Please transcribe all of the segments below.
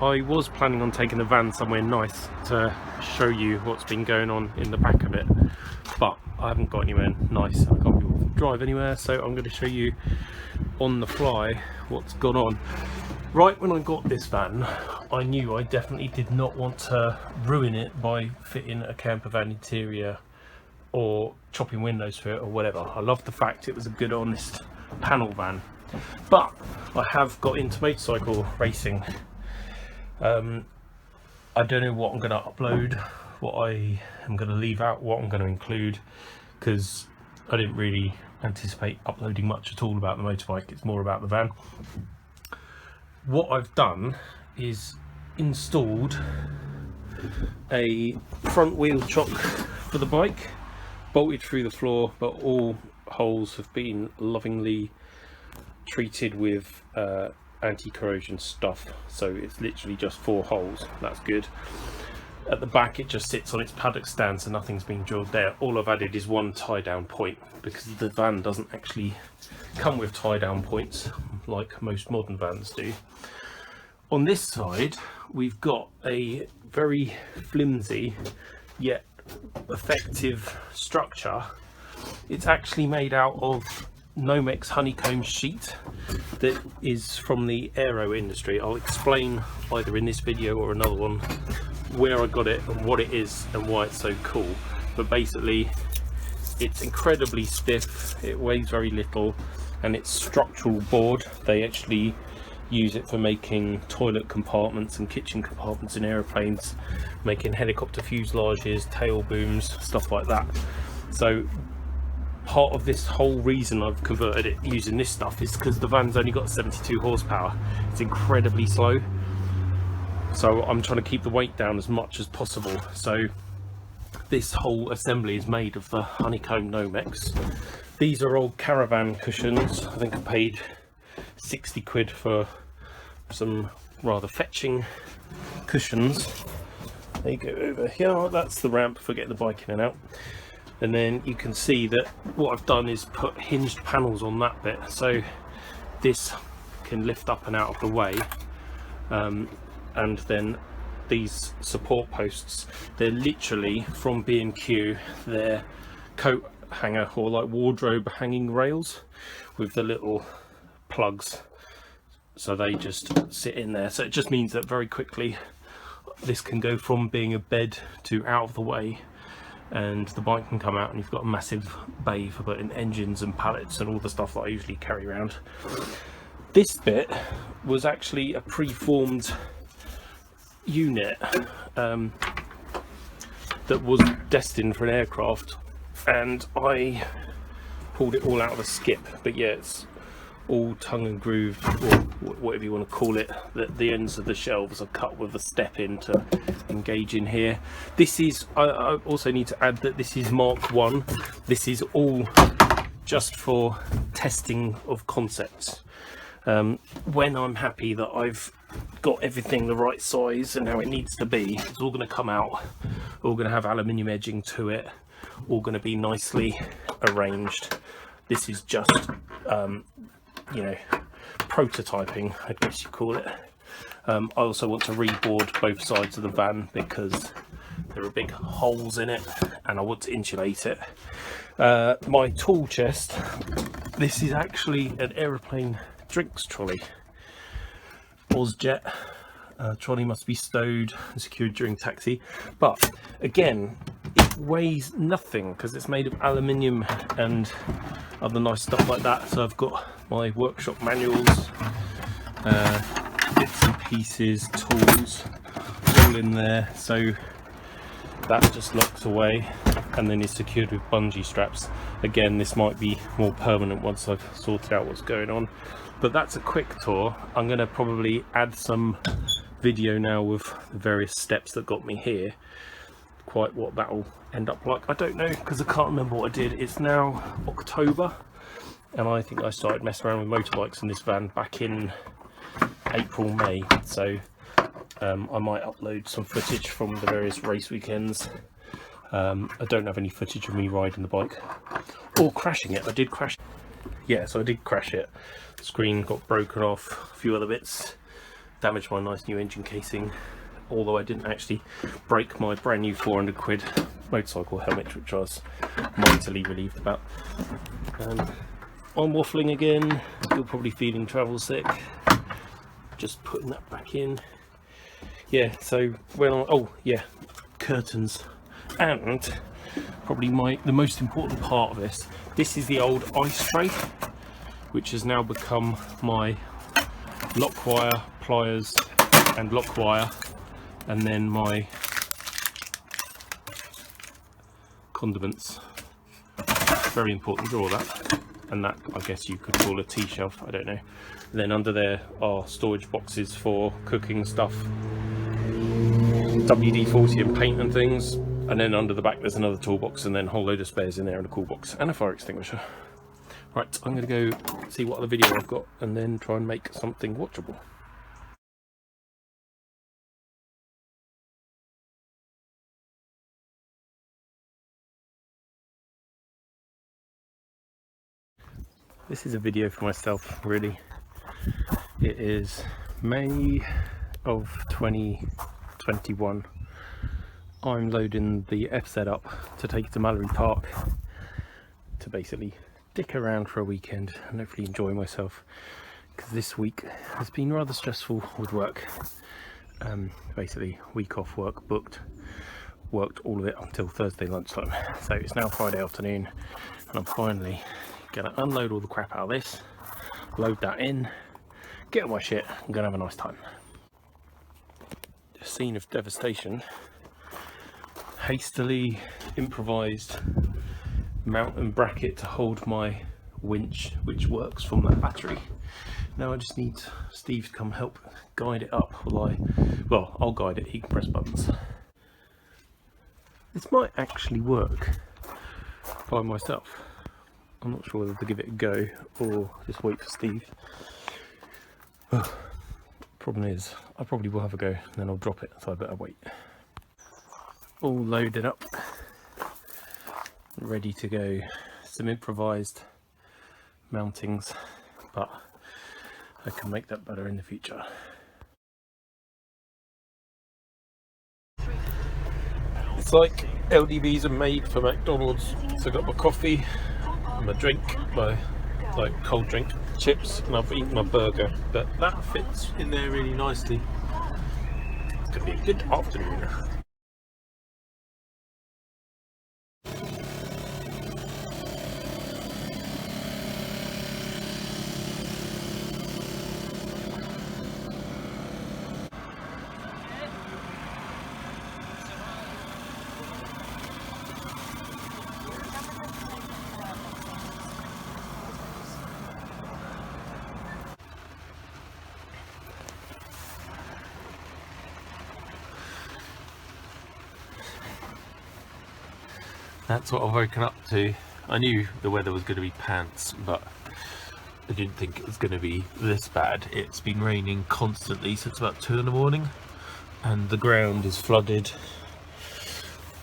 I was planning on taking the van somewhere nice to show you what's been going on in the back of it, but I haven't got anywhere nice. I can't be drive anywhere, so I'm going to show you on the fly what's gone on. Right when I got this van, I knew I definitely did not want to ruin it by fitting a camper van interior or chopping windows for it or whatever. I love the fact it was a good honest panel van, but I have got into motorcycle racing. I don't know what I'm going to upload, what I am going to leave out, what I'm going to include, because I didn't really anticipate uploading much at all about the motorbike. It's more about the van. What I've done is installed a front wheel chock for the bike, bolted through the floor, but all holes have been lovingly treated with anti-corrosion stuff, so it's literally just 4 holes. That's good. At the back it just sits on its paddock stand, so nothing's been drilled there. All I've added is 1 tie down point, because the van doesn't actually come with tie down points like most modern vans do. On this side we've got a very flimsy yet effective structure. It's actually made out of Nomex honeycomb sheet that is from the aero industry. I'll explain either in this video or another one where I got it and what it is and why it's so cool. But basically it's incredibly stiff, it weighs very little, and it's structural board. They actually use it for making toilet compartments and kitchen compartments in aeroplanes, making helicopter fuselages, tail booms, stuff like that. So part of this whole reason I've converted it using this stuff is because the van's only got 72 horsepower. It's incredibly slow, so I'm trying to keep the weight down as much as possible. So this whole assembly is made of the honeycomb Nomex. These are old caravan cushions. I think I paid 60 quid for some rather fetching cushions. They go over here. That's the ramp for getting the bike in and out. And then you can see that what I've done is put hinged panels on that bit, so this can lift up and out of the way. And then these support posts, they're literally from B&Q, they're coat hanger or like wardrobe hanging rails with the little plugs, so they just sit in there. So it just means that very quickly this can go from being a bed to out of the way, and the bike can come out and you've got a massive bay for putting engines and pallets and all the stuff that I usually carry around. This bit was actually a preformed unit that was destined for an aircraft, and I pulled it all out of a skip. But yeah, it's all tongue and grooved, or whatever you want to call it. The ends of the shelves are cut with a step in to engage in here. This is, I also need to add that this is Mark 1. This is all just for testing of concepts. When I'm happy that I've got everything the right size and how it needs to be, it's all going to come out, all going to have aluminium edging to it, all going to be nicely arranged. This is just you know, prototyping, I guess you call it. I also want to reboard both sides of the van because there are big holes in it and I want to insulate it. My tool chest, this is actually an aeroplane drinks trolley. Ozjet trolley must be stowed and secured during taxi, but again it weighs nothing because it's made of aluminium and other nice stuff like that. So I've got my workshop manuals, bits and pieces, tools all in there, so that just locks away and then is secured with bungee straps. Again, this might be more permanent once I've sorted out what's going on, but that's a quick tour. I'm going to probably add some video now with the various steps that got me here. Quite what that'll end up like, I don't know, because I can't remember what I did. It's now October and I think I started messing around with motorbikes in this van back in April, May, so I might upload some footage from the various race weekends. I don't have any footage of me riding the bike or crashing it. I did crash, yeah, so I did crash it. The screen got broken off, a few other bits. damaged my nice new engine casing, although I didn't actually break my brand new 400 quid motorcycle helmet, which I was mightily relieved about. I'm waffling again, still probably feeling travel sick, just putting that back in. Yeah, so oh yeah, curtains, and probably the most important part of this is the old ice tray, which has now become my lock wire, pliers and lock wire, and then my condiments. Very important drawer, that. And that, I guess you could call a tea shelf, I don't know. And then under there are storage boxes for cooking stuff, WD-40 and paint and things. And then under the back there's another toolbox, and then a whole load of spares in there, and a cool box and a fire extinguisher. Right, I'm going to go see what other video I've got and then try and make something watchable. This is a video for myself, really. It is May of 2021. I'm loading the FZ up to take it to Mallory Park to basically dick around for a weekend and hopefully enjoy myself, because this week has been rather stressful with work. Basically week off work booked, worked all of it until Thursday lunchtime, so it's now Friday afternoon and I'm finally gonna unload all the crap out of this, load that in, get all my shit, I'm gonna have a nice time. A scene of devastation. Hastily improvised mount and bracket to hold my winch, which works from that battery. Now I just need Steve to come help guide it up while I'll guide it, he can press buttons. This might actually work by myself. I'm not sure whether to give it a go or just wait for Steve. Problem is, I probably will have a go and then I'll drop it, so I better wait. All loaded up, ready to go. Some improvised mountings, but I can make that better in the future. It's like LDVs are made for McDonalds. So I got my coffee, my drink, my cold drink, chips, and I've eaten my burger, but that fits in there really nicely. It's gonna be a good afternoon. That's what I've woken up to. I knew the weather was going to be pants, but I didn't think it was going to be this bad. It's been raining constantly since about 2 in the morning and the ground is flooded,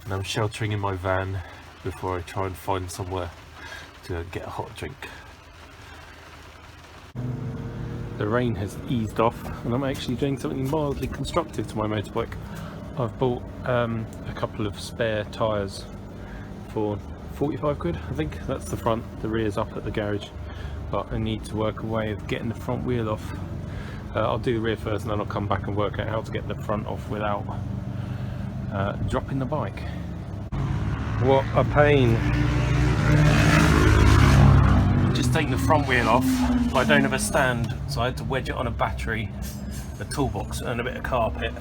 and I'm sheltering in my van before I try and find somewhere to get a hot drink. The rain has eased off and I'm actually doing something mildly constructive to my motorbike. I've bought a couple of spare tyres for 45 quid, I think. That's the front, the rear's up at the garage, but I need to work a way of getting the front wheel off. I'll do the rear first and then I'll come back and work out how to get the front off without dropping the bike. What a pain. Just taking the front wheel off, I don't have a stand, so I had to wedge it on a battery, a toolbox and a bit of carpet,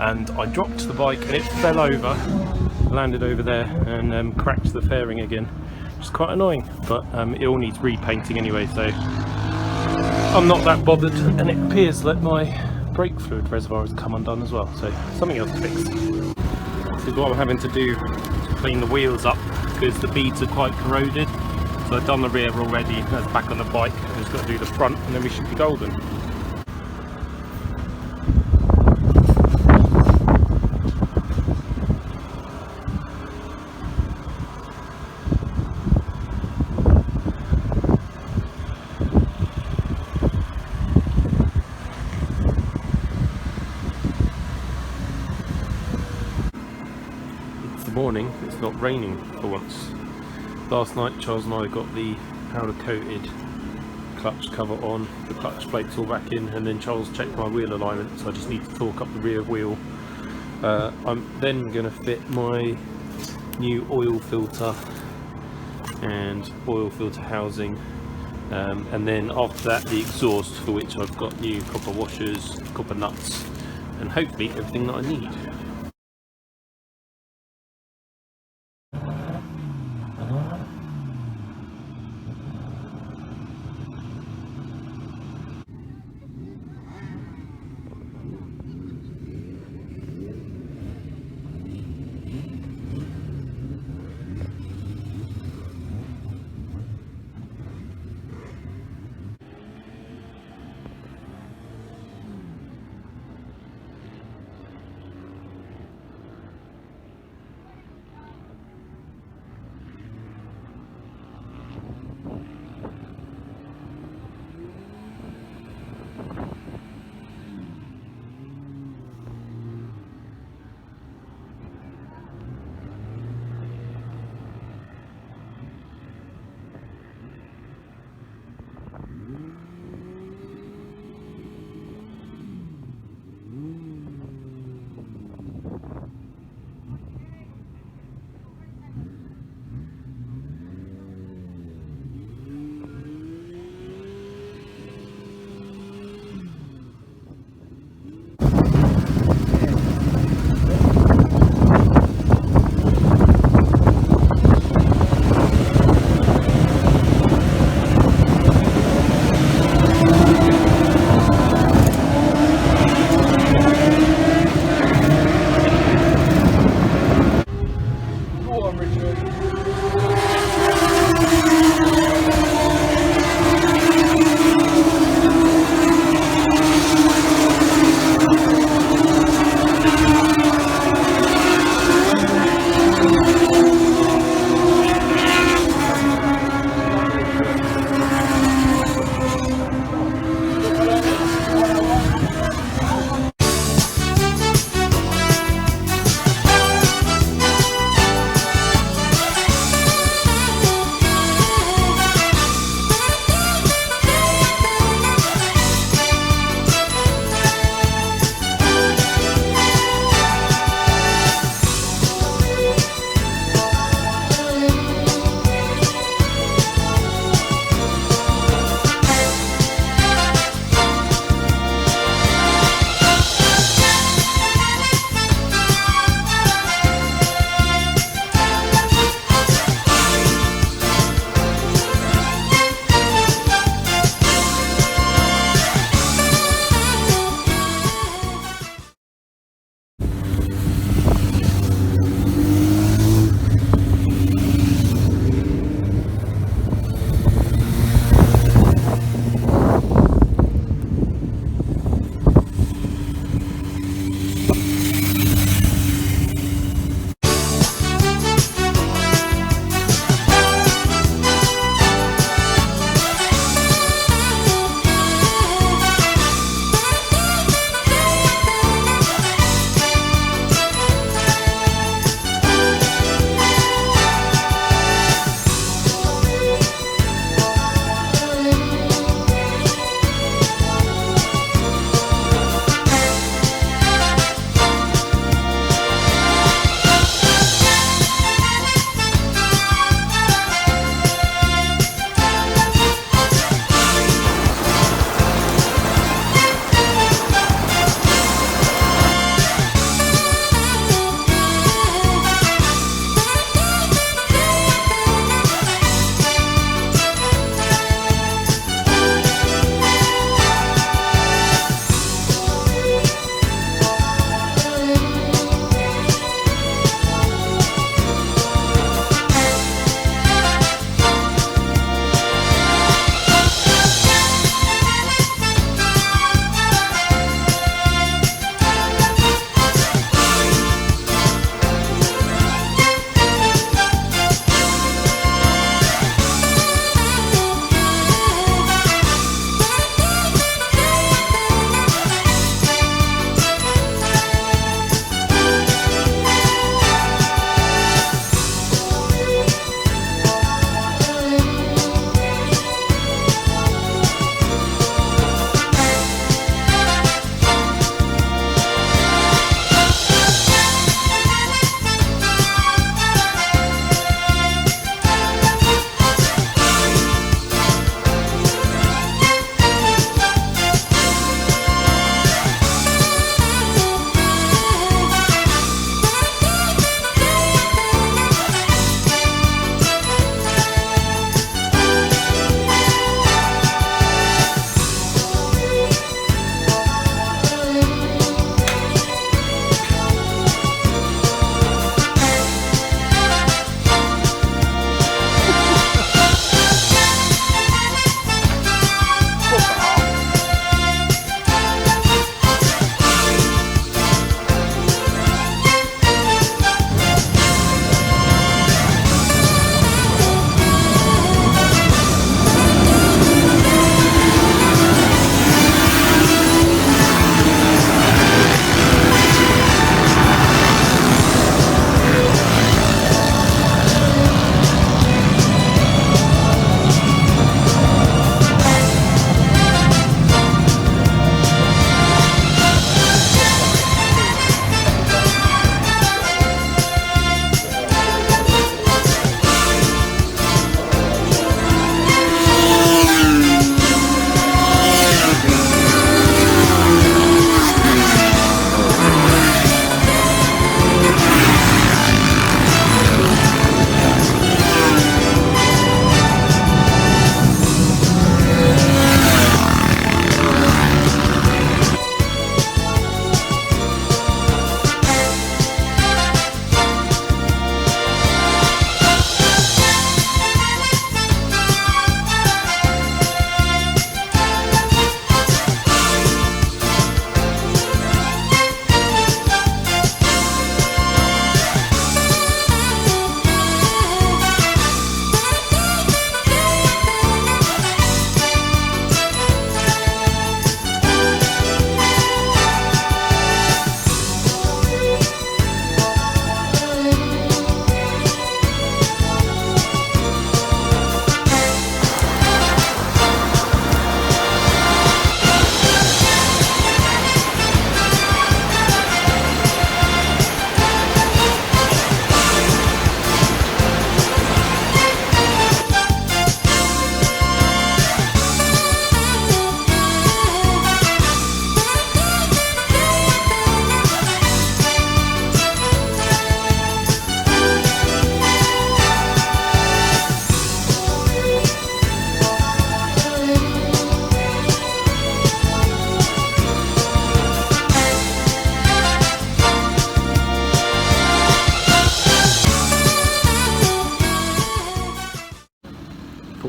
and I dropped the bike and it fell over, landed over there and cracked the fairing again, which is quite annoying, but it all needs repainting anyway, so I'm not that bothered. And it appears that my brake fluid reservoir has come undone as well, so something else to fix. This is what I'm having to do to clean the wheels up, because the beads are quite corroded. So I've done the rear already, that's back on the bike, I've just got to do the front and then we should be golden. morning it's not raining for once. Last night Charles and I got the powder coated clutch cover on, the clutch plates all back in, and then Charles checked my wheel alignment, so I just need to torque up the rear wheel. I'm then going to fit my new oil filter and oil filter housing, and then after that the exhaust, for which I've got new copper washers, copper nuts, and hopefully everything that I need.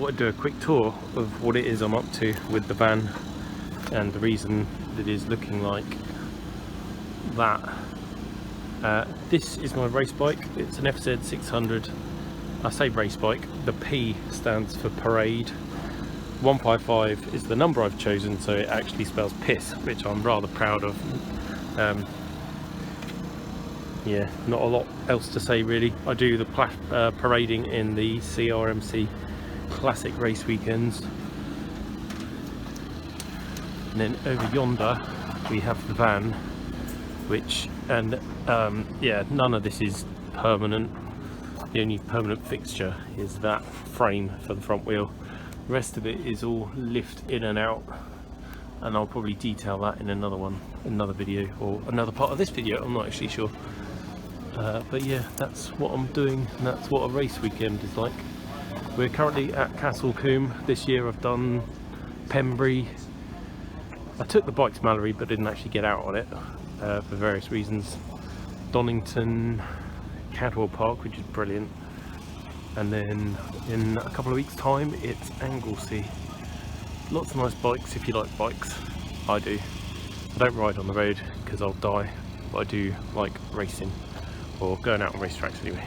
thought I'd do a quick tour of what it is I'm up to with the van and the reason it is looking like that. This is my race bike. It's an FZ600. I say race bike, the P stands for parade. 155 is the number I've chosen, so it actually spells piss, which I'm rather proud of. Yeah, not a lot else to say really. I do the parading in the CRMC classic race weekends. And then over yonder we have the van, which, and yeah, none of this is permanent. The only permanent fixture is that frame for the front wheel. The rest of it is all lift in and out, and I'll probably detail that in another video, or another part of this video, I'm not actually sure. But yeah, that's what I'm doing, and that's what a race weekend is like. We're currently at Castle Coombe. This year I've done Pembury. I took the bike to Mallory but didn't actually get out on it for various reasons. Donnington, Cadwell Park, which is brilliant, and then in a couple of weeks time it's Anglesey. Lots of nice bikes if you like bikes. I do. I don't ride on the road because I'll die, but I do like racing, or going out on racetracks anyway.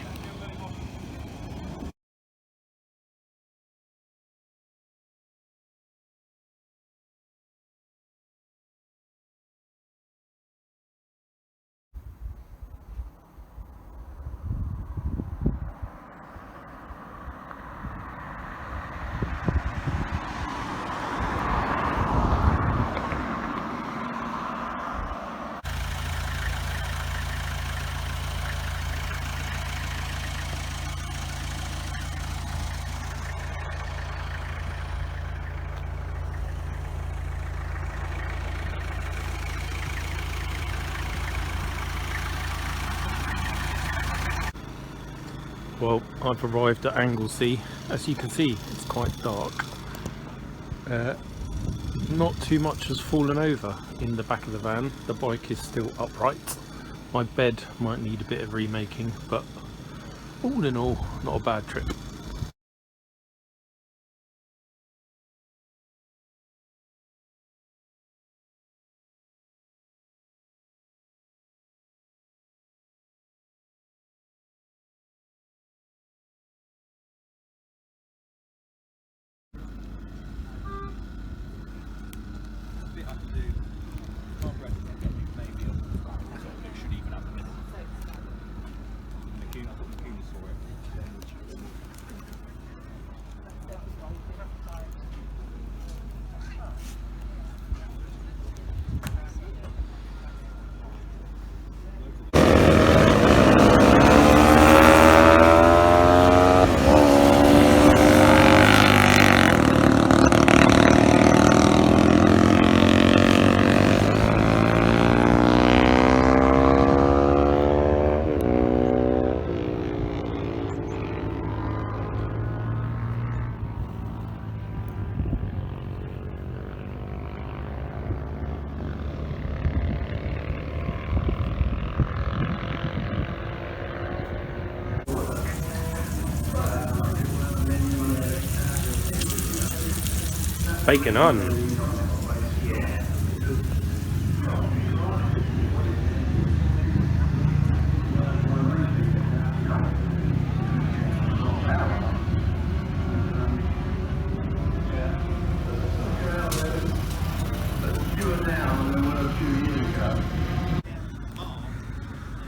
Well, I've arrived at Anglesey. As you can see, it's quite dark. Not too much has fallen over in the back of the van. The bike is still upright. My bed might need a bit of remaking, but all in all, not a bad trip. Bacon on.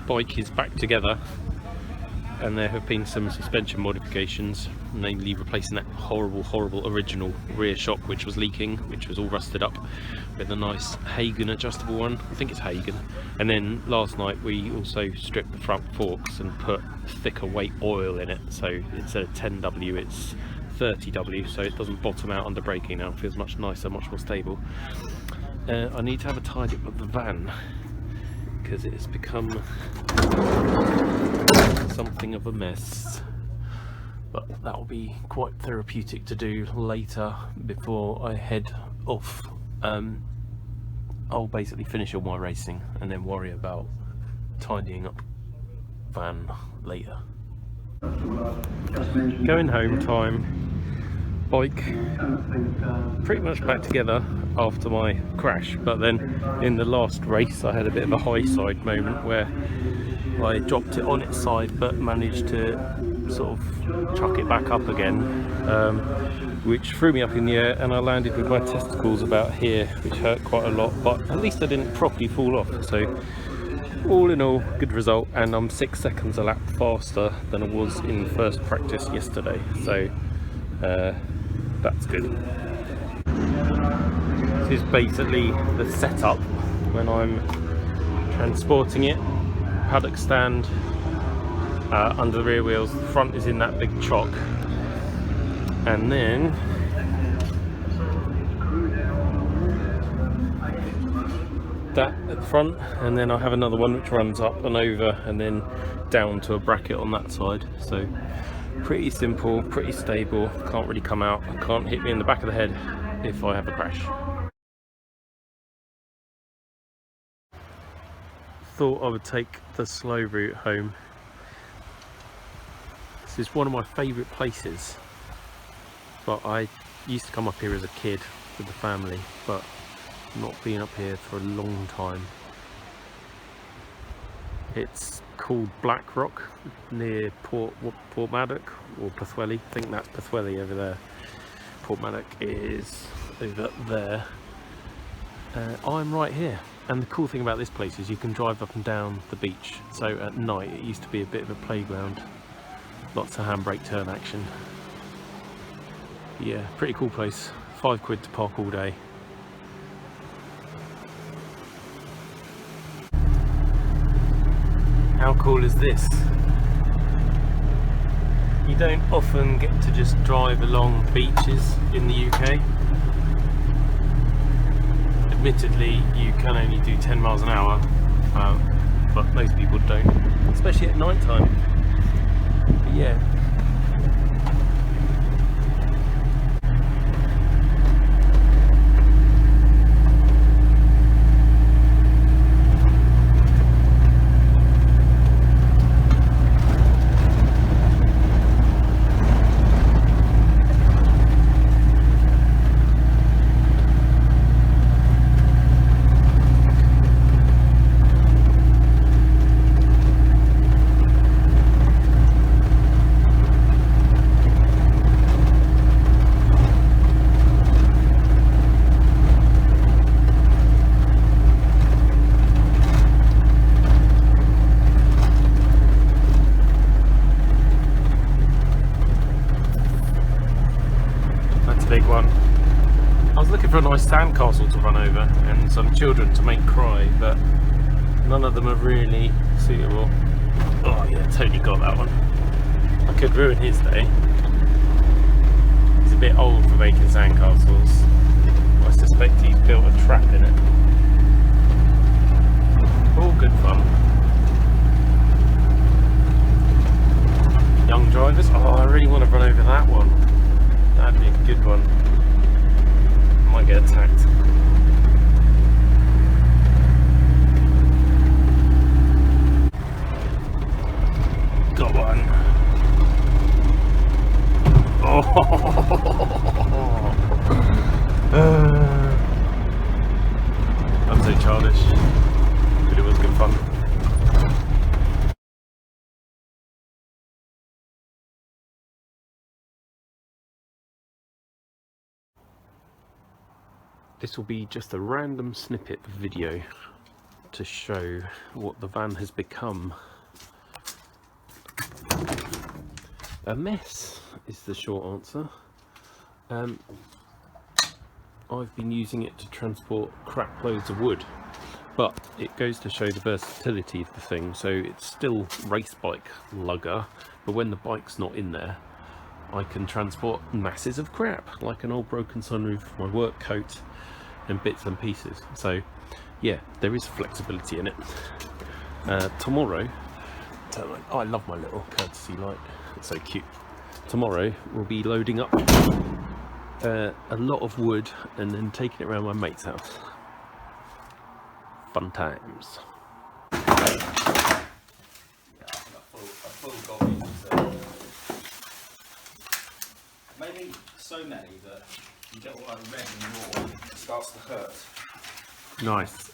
Bike is back together, and there have been some suspension modifications, namely replacing that horrible original rear shock which was leaking, which was all rusted up, with a nice Hagen adjustable one. I think it's Hagen. And then last night we also stripped the front forks and put thicker weight oil in it, so instead of 10W it's 30W, so it doesn't bottom out under braking now. It feels much nicer, much more stable. I need to have a tidy up of the van because it has become something of a mess, but that will be quite therapeutic to do later before I head off. I'll basically finish all my racing and then worry about tidying up van later. Going home time. bike pretty much back together after my crash, but then in the last race I had a bit of a high side moment where I dropped it on its side but managed to sort of chuck it back up again, which threw me up in the air, and I landed with my testicles about here, which hurt quite a lot, but at least I didn't properly fall off. So all in all, good result, and I'm 6 seconds a lap faster than I was in first practice yesterday, so that's good. This is basically the setup when I'm transporting it. Paddock stand under the rear wheels, the front is in that big chock, and then that at the front, and then I have another one which runs up and over and then down to a bracket on that side. So pretty simple, pretty stable, can't really come out, can't hit me in the back of the head if I have a crash. Thought I would take the slow route home. This is one of my favourite places, but I used to come up here as a kid with the family, but not been up here for a long time. It's called Black Rock, near Portmaddock or Pwllheli. I think that's Pwllheli over there. Portmaddock is over there. I'm right here, and the cool thing about this place is you can drive up and down the beach. So at night it used to be a bit of a playground, lots of handbrake turn action. Yeah, pretty cool place. £5 to park all day. How cool is this? You don't often get to just drive along beaches in the UK. Admittedly, you can only do 10 miles an hour, but most people don't, especially at night time. But yeah. Big one. I was looking for a nice sandcastle to run over and some children to make cry, but none of them are really suitable. Oh yeah, totally got that one. I could ruin his day. He's a bit old for making sandcastles. I suspect he's built a trap in it. All good fun. Young drivers. Oh, I really want to run over that one. That'd be a good one. Might get attacked. Got one. Oh! I'm so childish, but it was good fun. This will be just a random snippet of video to show what the van has become. A mess is the short answer. I've been using it to transport crap loads of wood, but it goes to show the versatility of the thing. So it's still race bike lugger, but when the bike's not in there, I can transport masses of crap, like an old broken sunroof, my work coat, and bits and pieces. So yeah, there is flexibility in it. Tomorrow, I love my little courtesy light, it's so cute. Tomorrow we'll be loading up a lot of wood and then taking it around my mate's house. Fun times. Maybe so so many that you get all like red and raw, it starts to hurt. Nice.